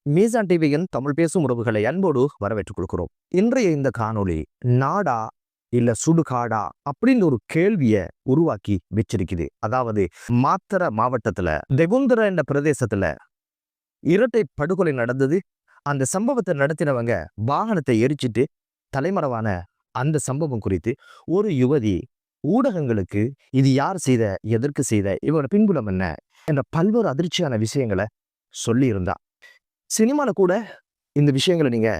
மீசான் டிவியின் தமிழ் பேசும் உறவுகளை அன்போடு வரவேற்றுக் கொள்கிறோம். இன்றைய இந்த காணொளி நாடா இல்ல சுடுகாடா அப்படின்னு ஒரு கேள்வியை உருவாக்கி வச்சிருக்குது. அதாவது மாத்தர மாவட்டத்துல தெகுந்தர என்ற பிரதேசத்துல இரட்டை படுகொலை நடந்தது. அந்த சம்பவத்தை நடத்தினவங்க வாகனத்தை எரிச்சிட்டு தலைமறைவான அந்த சம்பவம் குறித்து ஒரு யுவதி ஊடகங்களுக்கு இது யார் செய்த, எதற்கு செய்த, இவரோட பின்புலம் என்ன என்ற பல்வேறு அதிர்ச்சியான விஷயங்களை சொல்லி இருந்தா. சினிமால கூட இந்த விஷயங்களை நீங்க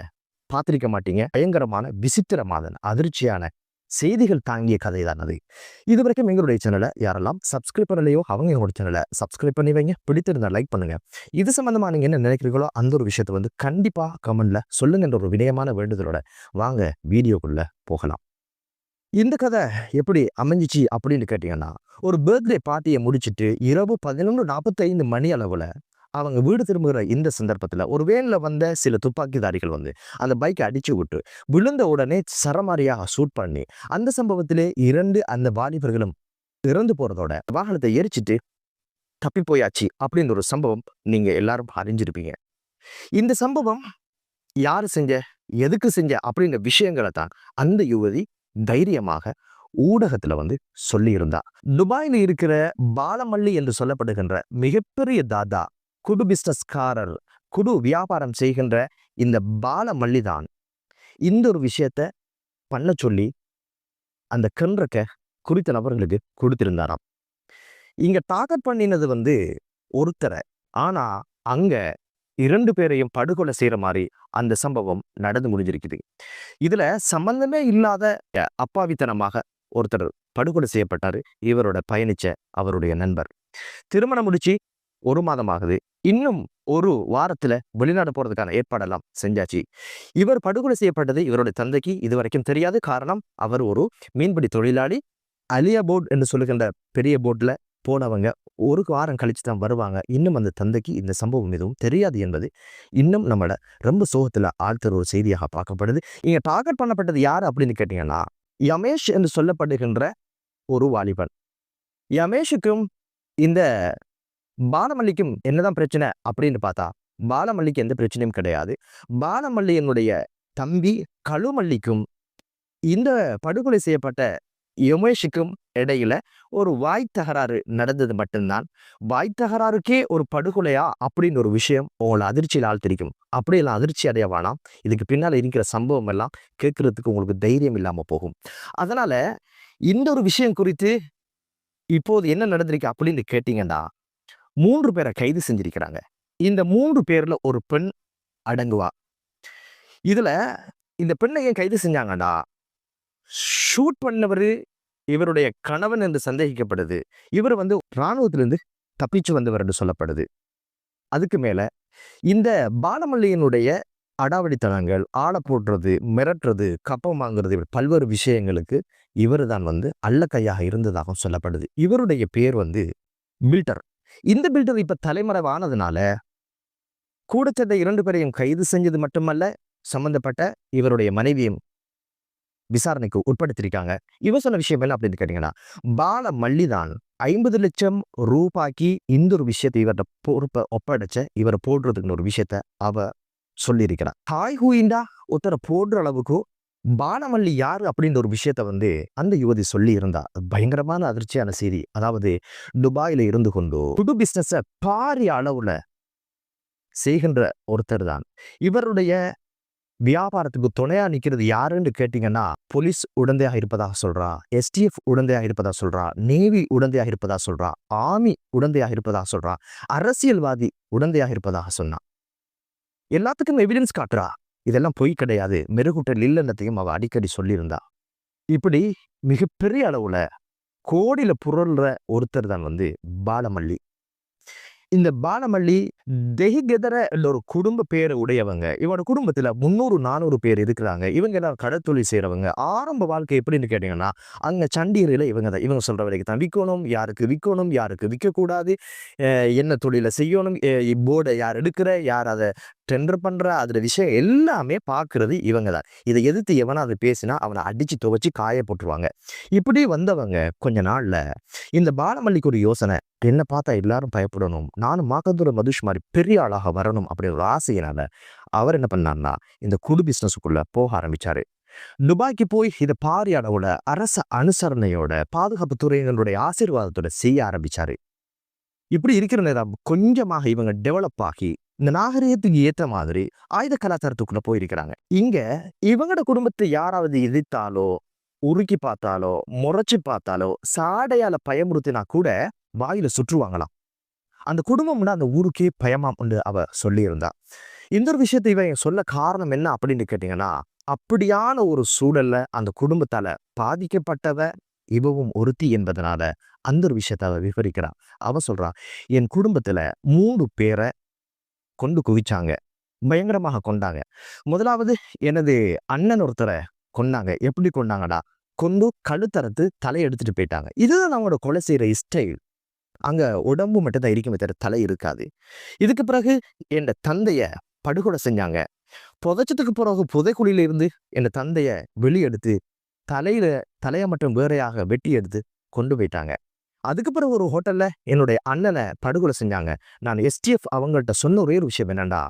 பார்த்திருக்க மாட்டீங்க. பயங்கரமான விசித்திரமான அதிர்ச்சியான செய்திகள் தாங்கிய கதை தான் அது. இது வரைக்கும் எங்களுடைய சேனலை யாரெல்லாம் சப்ஸ்கிரைப் பண்ணலையோ அவங்க எங்களோட சேனலை சப்ஸ்கிரைப் பண்ணி வைங்க. பிடித்திருந்தா லைக் பண்ணுங்க. இது சம்பந்தமா நீங்க என்ன நினைக்கிறீங்களோ அந்த ஒரு விஷயத்தை கண்டிப்பா கமெண்ட்ல சொல்லுங்கன்ற ஒரு விடயமான வேண்டுதலோட வாங்க வீடியோக்குள்ள போகலாம். இந்த கதை எப்படி அமைஞ்சிச்சு அப்படின்னு கேட்டீங்கன்னா, ஒரு பர்த்டே பார்ட்டியை முடிச்சுட்டு இரவு 11:45 மணி அளவுல அவங்க வீடு திரும்புகிற இந்த சந்தர்ப்பத்துல ஒரு வேன்ல வந்த சில துப்பாக்கிதாரிகள் அந்த பைக்கை அடிச்சு விட்டு விழுந்த உடனே சரமாரியா ஷூட் பண்ணி அந்த சம்பவத்திலே 2 அந்த வாலிபர்களும் இறந்து போறதோட வாகனத்தை எரிச்சிட்டு தப்பி போயாச்சு அப்படின்னு ஒரு சம்பவம் நீங்க எல்லாரும் அறிஞ்சிருப்பீங்க. இந்த சம்பவம் யாரு செஞ்ச, எதுக்கு செஞ்ச அப்படின்ற விஷயங்களை தான் அந்த யுவதி தைரியமாக ஊடகத்துல சொல்லி இருந்தா. துபாயில இருக்கிற பாலமல்லி என்று சொல்லப்படுகின்ற மிகப்பெரிய தாதா, குடு பிஸ்னஸ்காரர், குடு வியாபாரம் செய்கின்ற இந்த பாலமல்லி தான் இந்த ஒரு விஷயத்த பண்ண சொல்லி அந்த கன்றக்க குறித்த நபர்களுக்கு கொடுத்திருந்தாராம். இங்க டார்கெட் பண்ணினது ஒருத்தரை, ஆனா அங்க 2 பேரையும் படுகொலை செய்யற மாதிரி அந்த சம்பவம் நடந்து முடிஞ்சிருக்குது. இதுல சம்பந்தமே இல்லாத அப்பாவித்தனமாக ஒருத்தர் படுகொலை செய்யப்பட்டாரு. இவரோட பயணிச்ச அவருடைய நண்பர் திருமணம் முடிச்சு 1 மாதம் ஆகுது. இன்னும் 1 வாரத்துல வெளிநாடு போறதுக்கான ஏற்பாடெல்லாம் செஞ்சாச்சு. இவர் படுகொலை செய்யப்பட்டது இவருடைய தந்தைக்கு இதுவரைக்கும் தெரியாது. காரணம், அவர் ஒரு மீன்பிடி தொழிலாளி. அலியா போட் என்று சொல்லுகின்ற பெரிய போட்ல போனவங்க 1 வாரம் கழிச்சு தான் வருவாங்க. இன்னும் அந்த தந்தைக்கு இந்த சம்பவம் எதுவும் தெரியாது என்பது இன்னும் நம்மள ரொம்ப சோகத்துல ஆழ்த்துற ஒரு செய்தியாக பார்க்கப்படுது. இங்க டார்கெட் பண்ணப்பட்டது யாரு அப்படின்னு கேட்டீங்கன்னா, யமேஷ் என்று சொல்லப்படுகின்ற ஒரு வாலிபன். யமேஷுக்கும் இந்த பாலமல்லிக்கும் என்னதான் பிரச்சனை அப்படின்னு பார்த்தா, பாலமல்லிக்கு எந்த பிரச்சனையும் கிடையாது. பாலமல்லியினுடைய தம்பி கழுமல்லிக்கும் இந்த படுகொலை செய்யப்பட்ட யமேஷுக்கும் இடையில ஒரு வாய் தகராறு நடந்தது மட்டும்தான். வாய் தகராறுக்கே ஒரு படுகொலையா அப்படின்னு ஒரு விஷயம் உங்களை அதிர்ச்சியில் ஆழ்த்திருக்கும். அப்படியெல்லாம் அதிர்ச்சி அடைய வேணாம். இதுக்கு பின்னால் இருக்கிற சம்பவம் எல்லாம் கேட்கறதுக்கு உங்களுக்கு தைரியம் இல்லாம போகும். அதனால இந்த ஒரு விஷயம் குறித்து இப்போது என்ன நடந்திருக்கு அப்படின்னு கேட்டீங்கன்னா, 3 பேரை கைது செஞ்சிருக்கிறாங்க. இந்த 3 பேர்ல ஒரு பெண் அடங்குவா. இதுல இந்த பெண்ணை ஏன் கைது செஞ்சாங்கன்னா, ஷூட் பண்ணவரு இவருடைய கணவன் என்று சந்தேகிக்கப்படுது. இவர் இராணுவத்திலிருந்து தப்பிச்சு வந்தவர் என்று சொல்லப்படுது. அதுக்கு மேல இந்த பாலமல்லியினுடைய அடாவடித்தனங்கள், ஆள போடுறது, மிரட்டுறது, கப்பம் வாங்குறது, பல்வேறு விஷயங்களுக்கு இவர் தான் அல்லக்கையாக இருந்ததாக சொல்லப்படுது. இவருடைய பேர் பில்டர். இந்த பில்டர் இப்ப தலைமறைவானதுனால கூட சேர்ந்த 2 பேரையும் கைது செஞ்சது மட்டுமல்ல, சம்பந்தப்பட்ட இவருடைய மனைவியும் விசாரணைக்கு உட்படுத்திருக்காங்க. இவர் சொன்ன விஷயம் என்ன அப்படின்னு கேட்டீங்கன்னா, பாலமல்லி தான் 50 லட்சம் ரூபாய்க்கு இந்த ஒரு விஷயத்தை இவர்கிட்ட பொறுப்பை ஒப்படைச்ச இவரை போடுறதுக்குன்னு ஒரு விஷயத்த அவ சொல்லியிருக்கிறார். ஹாய் ஹூயிண்டா ஒருத்தரை போடுற அளவுக்கு பாலமல்லி யாரு அப்படின்ற ஒரு விஷயத்த அந்த யுவதி சொல்லி இருந்தா. பயங்கரமான அதிர்ச்சியான செய்தி. அதாவது துபாயில இருந்து கொண்டு புது பிசினஸ பாரிய அளவுல செய்கின்ற ஒருத்தர் தான். இவருடைய வியாபாரத்துக்கு துணையா நிக்கிறது யாருன்னு கேட்டீங்கன்னா, போலீஸ் உடந்தையாக இருப்பதாக சொல்றா, STF உடந்தையாக இருப்பதாக சொல்றா, நேவி உடந்தையாக இருப்பதாக சொல்றா, ஆர்மி உடந்தையாக இருப்பதாக சொல்றா, அரசியல்வாதி உடந்தையாக இருப்பதாக சொன்னா. எல்லாத்துக்கும் எவிடன்ஸ் காட்டுறா. இதெல்லாம் பொய் கிடையாது, மெருகுட்டல் இல்லைன்னத்தையும் அவ அடிக்கடி சொல்லியிருந்தா. இப்படி மிகப்பெரிய அளவுல கோடியில புரள்ற ஒருத்தர் தான் பாலமல்லி. இந்த பாலமல்லி தெஹிகெதர என்ற ஒரு குடும்ப பேரை உடையவங்க. இவனோட குடும்பத்துல 300-400 பேர் இருக்கிறாங்க. இவங்க எல்லாம் கடற்தொழில் செய்யறவங்க. ஆரம்ப வாழ்க்கை எப்படின்னு கேட்டீங்கன்னா, அங்க சண்டிகரையில இவங்க தான். இவங்க சொல்ற வரைக்கும் தான் விற்கணும், யாருக்கு விற்கணும், யாருக்கு விற்கக்கூடாது, என்ன தொழிலை செய்யணும், போர்டை யார் எடுக்கிற, யார் அதை டெண்டர் பண்ற, அதுல விஷயம் எல்லாமே பார்க்கறது இவங்க தான். இதை எதிர்த்து எவனா அதை பேசினா அவனை அடிச்சு துவச்சு காய போட்டுருவாங்க. இப்படி வந்தவங்க கொஞ்ச நாள்ல இந்த பாலமல்லிக்கு ஒரு யோசனை, என்ன பார்த்தா எல்லாரும் பயப்படணும், நானும் மாகந்துர மதுஷ் மாதிரி பெரிய ஆளாக வரணும் அப்படின்ற ஒரு ஆசையினால அவர் என்ன பண்ணார்னா இந்த குழு பிசினஸுக்குள்ள போக ஆரம்பிச்சாரு. துபாய்க்கு போய் இதை பாரிய அளவுல அரச அனுசரணையோட பாதுகாப்பு துறையினருடைய ஆசீர்வாதத்தோட செய்ய ஆரம்பிச்சாரு. இப்படி இருக்கிற நேரம் கொஞ்சமாக இவங்க டெவலப் ஆகி இந்த நாகரிகத்துக்கு ஏற்ற மாதிரி ஆயுத கலாச்சாரத்துக்குள்ள போயிருக்கிறாங்க. இங்க இவங்களோட குடும்பத்தை யாராவது எதிர்த்தாலோ, உருக்கி பார்த்தாலோ, முறைச்சு பார்த்தாலோ, சாடையால பயமுறுத்தினா கூட வாயில சுற்றுவாங்களாம். அந்த குடும்பம்னா அந்த ஊருக்கே பயமாம் என்று அவ சொல்லியிருந்தா. இந்த ஒரு விஷயத்தை இவன் சொல்ல காரணம் என்ன அப்படின்னு கேட்டீங்கன்னா, அப்படியான ஒரு சூழல்ல அந்த குடும்பத்தால பாதிக்கப்பட்டவ இவவும் ஒருத்தி என்பதனால அந்த ஒரு விஷயத்த அவ விவரிக்கிறான். அவ சொல்றான், என் குடும்பத்துல 3 பேரை கொண்டு குவிச்சாங்க, பயங்கரமாக கொண்டாங்க. முதலாவது எனது அண்ணன் ஒருத்தரை கொன்னாங்க. எப்படி கொண்டாங்கடா, கொண்டு கழுத்தறுத்து தலையை எடுத்துட்டு போயிட்டாங்க. இதுதான் அவங்களோட கொலை செய்யற ஸ்டைல். அங்க உடம்பு மட்டும் தான் இருக்குமே தவிர தலை இருக்காது. இதுக்கு பிறகு என் தந்தைய படுகொலை செஞ்சாங்க. புதைச்சதுக்கு பிறகு புதைக்குழியில இருந்து என் தந்தைய வெளியெடுத்து தலையை மட்டும் வேறையாக வெட்டி எடுத்து கொண்டு போயிட்டாங்க. அதுக்கு பிறகு ஒரு ஹோட்டல்ல என்னுடைய அண்ணனை படுகொலை செஞ்சாங்க. நான் எஸ்டிஎஃப் அவங்கள்ட்ட சொன்ன ஒரே ஒரு விஷயம் என்னன்னா,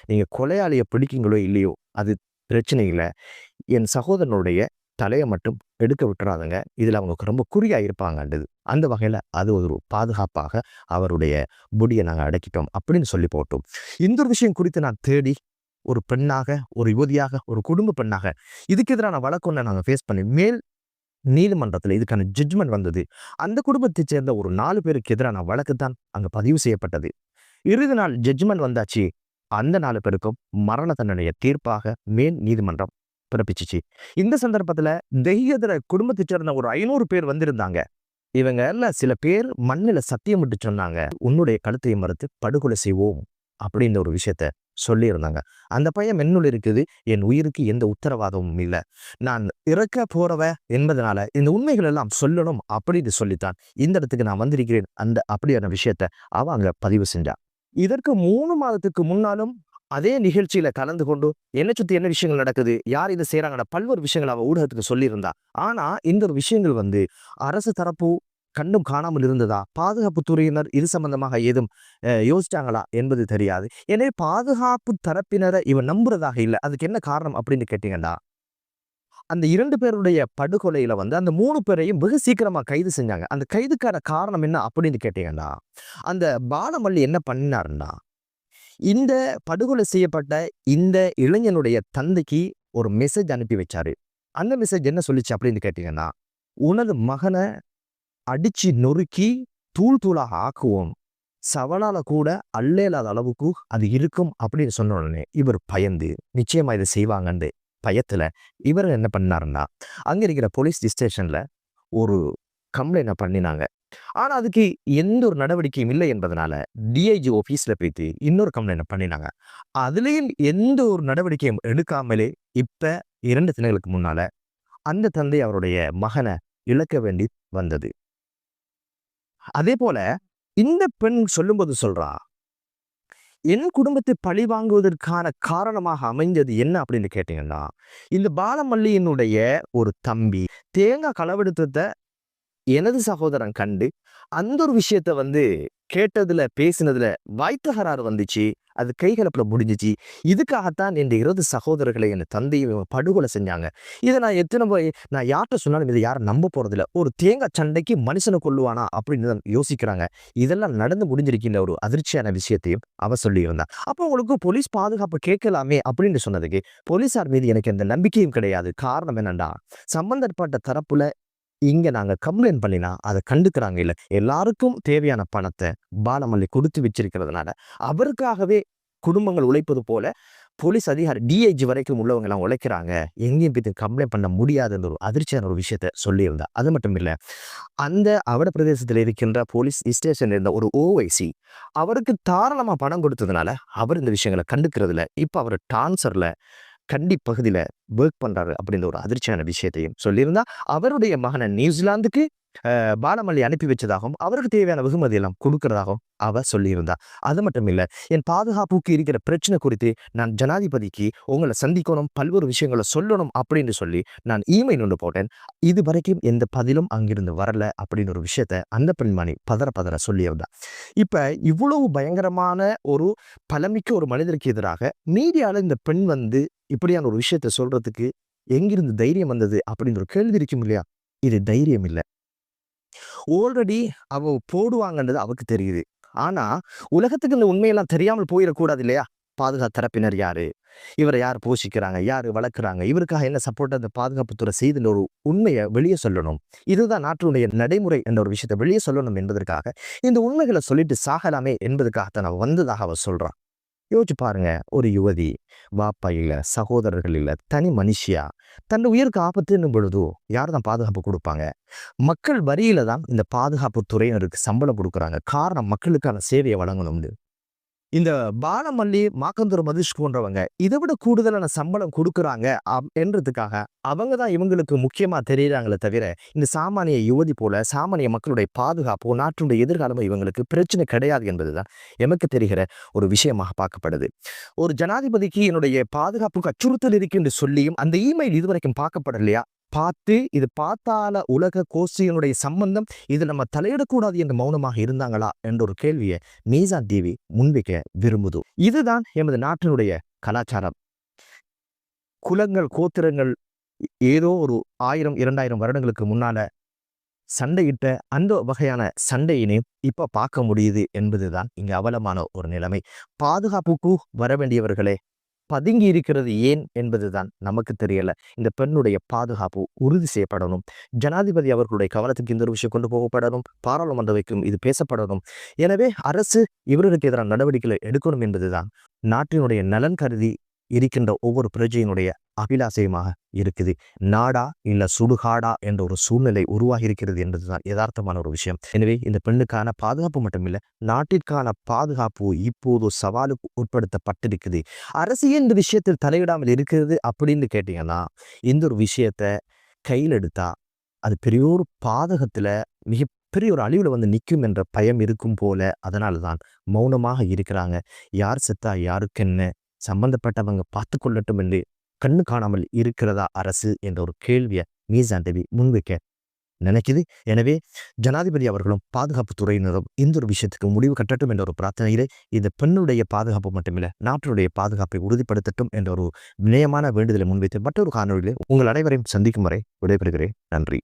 நீங்க கொலையாளியை பிடிக்கீங்களோ இல்லையோ அது பிரச்சனை இல்லை, என் சகோதரனுடைய தலையை மட்டும் எடுக்க விட்டுறாதுங்க, இதுல அவங்க ரொம்ப குறியா இருப்பாங்கன்றது. அந்த வகையில அது ஒரு பாதுகாப்பாக அவருடைய புடியை நாங்க அடக்கிட்டோம் அப்படின்னு சொல்லி போட்டோம். இந்த ஒரு விஷயம் குறித்து நான் தேடி ஒரு பெண்ணாக, ஒரு யுவதியாக, ஒரு குடும்ப பெண்ணாக இதுக்கு எதிரான வழக்கு ஒன்றை நாங்கள் ஃபேஸ் பண்ணி மேல் நீதிமன்றத்தில் இதுக்கான ஜட்ஜ்மெண்ட் வந்தது. அந்த குடும்பத்தைச் சேர்ந்த ஒரு 4 பேருக்கு எதிரான வழக்கு தான் அங்க பதிவு செய்யப்பட்டது. இறுதி நாள் ஜட்ஜ்மெண்ட் வந்தாச்சு. அந்த 4 பேருக்கும் மரண தண்டனையை தீர்ப்பாக மேல் நீதிமன்றம் பிறப்பிச்சிச்சு. இந்த சந்தர்ப்பத்துல தெய்யதர குடும்பத்தைச் சேர்ந்த ஒரு 500 பேர் வந்திருந்தாங்க. இவங்க எல்லாம் சில பேர் மண்ணில சத்தியம் விட்டு சொன்னாங்க, உன்னுடைய கழுத்தை மறுத்து படுகொலை செய்வோம் அப்படின்ற ஒரு விஷயத்த சொல்லியிருந்தாங்க. அந்த பையன் என்னுள்ள இருக்குது, என் உயிருக்கு எந்த உத்தரவாதமும் இல்லை, நான் இறக்க போறவ என்பதனால இந்த உண்மைகள் எல்லாம் சொல்லணும் அப்படின்னு சொல்லித்தான் இந்த இடத்துக்கு நான் வந்திருக்கிறேன். அந்த அப்படியான விஷயத்த அவ அங்க பதிவு செஞ்சா. இதற்கு 3 மாதத்துக்கு முன்னாலும் அதே நிகழ்ச்சியில கலந்து கொண்டு என்ன சுத்தி என்ன விஷயங்கள் நடக்குது, யார் இதை செய்யறாங்கன்னு பல்வேறு விஷயங்கள் அவ ஊடகத்துக்கு சொல்லியிருந்தா. ஆனா இந்த ஒரு விஷயங்கள் அரசு தரப்பு கண்டும் காணாமல் இருந்ததா, பாதுகாப்பு துறையினர் இது சம்பந்தமாக ஏதும் யோசிச்சாங்களா என்பது தெரியாது. எனவே பாதுகாப்பு தரப்பினரை இவன் நம்புறதாக இல்லை. அதுக்கு என்ன காரணம் அப்படின்னு கேட்டீங்கன்னா, அந்த 2 பேருடைய படுகொலையில அந்த 3 பேரையும் வெகு சீக்கிரமா கைது செஞ்சாங்க. அந்த கைதுக்கான காரணம் என்ன அப்படின்னு கேட்டீங்கன்னா, அந்த பாலமல்லி என்ன பண்ணினாருன்னா, இந்த படுகொலை செய்யப்பட்ட இந்த இளைஞனுடைய தந்தைக்கு ஒரு மெசேஜ் அனுப்பி வச்சாரு. அந்த மெசேஜ் என்ன சொல்லிச்சு அப்படின்னு கேட்டீங்கன்னா, உனது மகனை அடிச்சு நொறுக்கி தூள் தூளாக ஆக்குவோம், சவலால கூட அல்லேலாத அளவுக்கு அது இருக்கும் அப்படின்னு சொன்ன உடனே இவர் பயந்து நிச்சயமா இதை செய்வாங்கன்னு பயத்துல இவர் என்ன பண்ணாருன்னா, அங்க இருக்கிற போலீஸ் ஸ்டேஷன்ல ஒரு கம்ப்ளைண்ட் பண்ணினாங்க. ஆனா அதுக்கு எந்த ஒரு நடவடிக்கையும் இல்லை என்பதனால டிஐஜி ஆபீஸ்ல போயிட்டு இன்னொரு கம்ப்ளைண்ட் பண்ணினாங்க. அதுலயும் எந்த ஒரு நடவடிக்கையும் எடுக்காமலே இப்ப 2 தினங்களுக்கு முன்னால அந்த தந்தை அவருடைய மகனை இழக்க வேண்டி வந்தது. அதே போல இந்த பெண் சொல்லும்போது சொல்றா, என் குடும்பத்தை பழி வாங்குவதற்கான காரணமாக அமைந்தது என்ன அப்படின்னு கேட்டீங்கன்னா, இந்த பாலமல்லியினுடைய ஒரு தம்பி தேங்காய் களவெடுத்தத எனது சகோதரன் கண்டு அந்த ஒரு விஷயத்த கேட்டதுல பேசினதுல வாய்த்தகராறு வந்துச்சு. அது கைகலப்புல முடிஞ்சிச்சு. இதுக்காகத்தான் என் 2 சகோதரர்களை என் தந்தையை படுகொலை செஞ்சாங்க. இதை நான் நான் யார்கிட்ட சொன்னாலும் இதை யாரும் நம்ப போறதில்ல. ஒரு தேங்காய் சண்டைக்கு மனுஷனை கொல்லுவானா அப்படின்னு தான் யோசிக்கிறாங்க. இதெல்லாம் நடந்து முடிஞ்சிருக்கின்ற ஒரு அதிர்ச்சியான விஷயத்தையும் அவ சொல்லியிருந்தா. அப்போ உங்களுக்கு போலீஸ் பாதுகாப்பு கேட்கலாமே அப்படின்னு சொன்னதுக்கு போலீசார் மீது எனக்கு எந்த நம்பிக்கையும் கிடையாது. காரணம் என்னன்னா, சம்பந்தப்பட்ட தரப்புல இங்க நாங்க கம்ப்ளைண்ட் பண்ணினா அதை கண்டுக்கிறாங்க இல்ல. எல்லாருக்கும் தேவையான பணத்தை பாலமல்லி கொடுத்து வச்சிருக்கிறதுனால அவருக்காகவே குடும்பங்கள் உழைப்பது போல போலீஸ் அதிகாரி டிஐஜி வரைக்கும் உள்ளவங்க எல்லாம் உழைக்கிறாங்க, எங்கேயும் போய் கம்ப்ளைண்ட் பண்ண முடியாதுன்ற ஒரு அதிர்ச்சியான ஒரு விஷயத்த சொல்லியிருந்தா. அது மட்டும் இல்ல, அந்த அவட பிரதேசத்தில் இருக்கின்ற போலீஸ் ஸ்டேஷன் இருந்த ஒரு ஓவைசி அவருக்கு தாராளமா பணம் கொடுத்ததுனால அவர் இந்த விஷயங்களை கண்டுக்கிறதுல இப்ப அவர் டான்சர்ல கண்டி பகுதியில ஒர்க் பண்றாரு அப்படின்ற ஒரு அதிர்ச்சியான விஷயத்தையும் சொல்லியிருந்தா. அவருடைய மகனை நியூசிலாந்துக்கு பாலமல்லி அனுப்பி வச்சதாகவும் அவருக்கு தேவையான வெகுமதி எல்லாம் கொடுக்கறதாகவும் அவ சொல்லியிருந்தா. அது மட்டும் இல்ல, என் பாதுகாப்புக்கு இருக்கிற பிரச்சனை குறித்து நான் ஜனாதிபதிக்கு உங்களை சந்திக்கணும், பல்வேறு விஷயங்களை சொல்லணும் அப்படின்னு சொல்லி நான் இமெயில் ஒன்று போட்டேன். இது வரைக்கும் எந்த பதிலும் அங்கிருந்து வரல அப்படின்னு ஒரு விஷயத்த அந்த பெண்மணி பதற பதற சொல்லியிருந்தா. இப்ப இவ்வளவு பயங்கரமான ஒரு பலமிக்க ஒரு மனிதருக்கு எதிராக மீடியால இந்த பெண் இப்படியான ஒரு விஷயத்த சொல்றதுக்கு எங்கிருந்து தைரியம் வந்தது அப்படின்னு ஒரு கேள்வி இருக்கும் இல்லையா? இது தைரியம் இல்ல. ஆல்ரெடி அவ போடுவாங்கன்றது அவருக்கு தெரியுது. ஆனா உலகத்துக்கு இந்த உண்மையெல்லாம் தெரியாமல் போயிடக்கூடாது இல்லையா? பாதுகாப்பு தரப்பினர் யாரு? இவரை யார் போஷிக்கிறாங்க? யாரு வளர்க்குறாங்க? இவருக்காக என்ன சப்போர்ட் அந்த பாதுகாப்புத்துறை செய்துன்ற ஒரு உண்மையை வெளியே சொல்லணும். இதுதான் நாட்டினுடைய நடைமுறை என்ற ஒரு விஷயத்தை வெளியே சொல்லணும் என்பதற்காக இந்த உண்மைகளை சொல்லிட்டு சாகலாமே என்பதற்காகத்தான் நான் வந்ததாக அவர் சொல்றான். யோசிச்சு பாருங்க, ஒரு யுவதி, வாப்பா இல்ல, சகோதரர்கள் இல்ல, தனி மனுஷியா தன் உயிருக்கு ஆபத்துன்னும் பொழுது யார் தான் பாதுகாப்பு கொடுப்பாங்க? மக்கள் வரியில தான் இந்த பாதுகாப்பு துறையினருக்கு சம்பளம் கொடுக்குறாங்க. காரணம் மக்களுக்கான சேவையை வழங்கணும்னு. இந்த பாலமல்லி, மாக்கந்தூர் மதிஷ் போன்றவங்க இதை விட கூடுதலான சம்பளம் கொடுக்குறாங்க என்றதுக்காக அவங்க தான் இவங்களுக்கு முக்கியமா தெரியுறாங்களே தவிர, இந்த சாமானிய யுவதி போல சாமானிய மக்களுடைய பாதுகாப்போ நாட்டுடைய எதிர்காலமோ இவங்களுக்கு பிரச்சனை கிடையாது என்பதுதான் எமக்கு தெரிகிற ஒரு விஷயமாக பார்க்கப்படுது. ஒரு ஜனாதிபதிக்கு என்னுடைய பாதுகாப்புக்கு அச்சுறுத்தல் இருக்கு என்று சொல்லியும் அந்த இமெயில் இதுவரைக்கும் பார்க்கப்படலையா? இது பார்த்தால உலக கோஷ்டியினுடைய சம்பந்தம் இது நம்ம தலையிடக்கூடாது என்று மௌனமாக இருந்தாங்களா என்ற ஒரு கேள்வியை மீசான் டிவி முன்வைக்க விரும்புது. இதுதான் எமது நாட்டினுடைய கலாச்சாரம். குலங்கள், கோத்திரங்கள் ஏதோ ஒரு 1000 2000 வருடங்களுக்கு முன்னால சண்டையிட்ட அந்த வகையான சண்டையினை இப்ப பார்க்க முடியுது என்பதுதான் இங்க அவலமான ஒரு நிலைமை. பாதுகாப்புக்கு வர வேண்டியவர்களே பதுங்கி இருக்கிறது ஏன் என்பதுதான் நமக்கு தெரியல. இந்த பெண்ணுடைய பாதுகாப்பு உறுதி செய்யப்படணும். ஜனாதிபதி அவர்களுடைய கவனத்துக்கு இந்த ஒரு விஷயம் கொண்டு போகப்படணும். பாராளுமன்றவைக்கும் இது பேசப்படணும். எனவே அரசு இவர்களுக்கு எதிரான நடவடிக்கைகளை எடுக்கணும் என்பதுதான் நாட்டினுடைய நலன் கருதி இருக்கின்ற ஒவ்வொரு பிரஜையினுடைய அபிலாசயமாக இருக்குது. நாடா இல்ல சுடுகாடா என்ற ஒரு சூழ்நிலை உருவாகி இருக்கிறது என்பதுதான் யதார்த்தமான ஒரு விஷயம். எனவே இந்த பெண்ணுக்கான பாதுகாப்பு மட்டுமில்லை, நாட்டிற்கான பாதுகாப்பு இப்போது சவாலுக்கு உட்படுத்தப்பட்டிருக்குது. அரசியல் இந்த விஷயத்தில் தலையிடாமல் இருக்கிறது அப்படின்னு கேட்டீங்கன்னா, இந்த ஒரு விஷயத்த கையில் எடுத்தா அது பெரிய ஒரு பாதகத்துல மிகப்பெரிய ஒரு அழிவுல நிற்கும் என்ற பயம் இருக்கும் போல. அதனாலதான் மௌனமாக இருக்கிறாங்க. யார் செத்தா யாருக்கென்ன, சம்பந்தப்பட்டவங்க பார்த்து கொள்ளட்டும் என்று கண்ணு காணாமல் இருக்கிறதா அரசு என்ற ஒரு கேள்வியை மீசான் டிவி முன்வைக்க நினைக்குது. எனவே ஜனாதிபதி அவர்களும் பாதுகாப்பு துறையினரும் இந்த ஒரு விஷயத்துக்கு முடிவு கட்டட்டும் என்ற ஒரு பிரார்த்தனையிலே இந்த பெண்ணுடைய பாதுகாப்பு மட்டுமில்லை, நாட்டினுடைய பாதுகாப்பை உறுதிப்படுத்தட்டும் என்ற ஒரு வினயமான வேண்டுதலை முன்வைத்து மற்றொரு காணொலியிலே உங்கள் அனைவரையும் சந்திக்கும் வரை விடைபெறுகிறேன். நன்றி.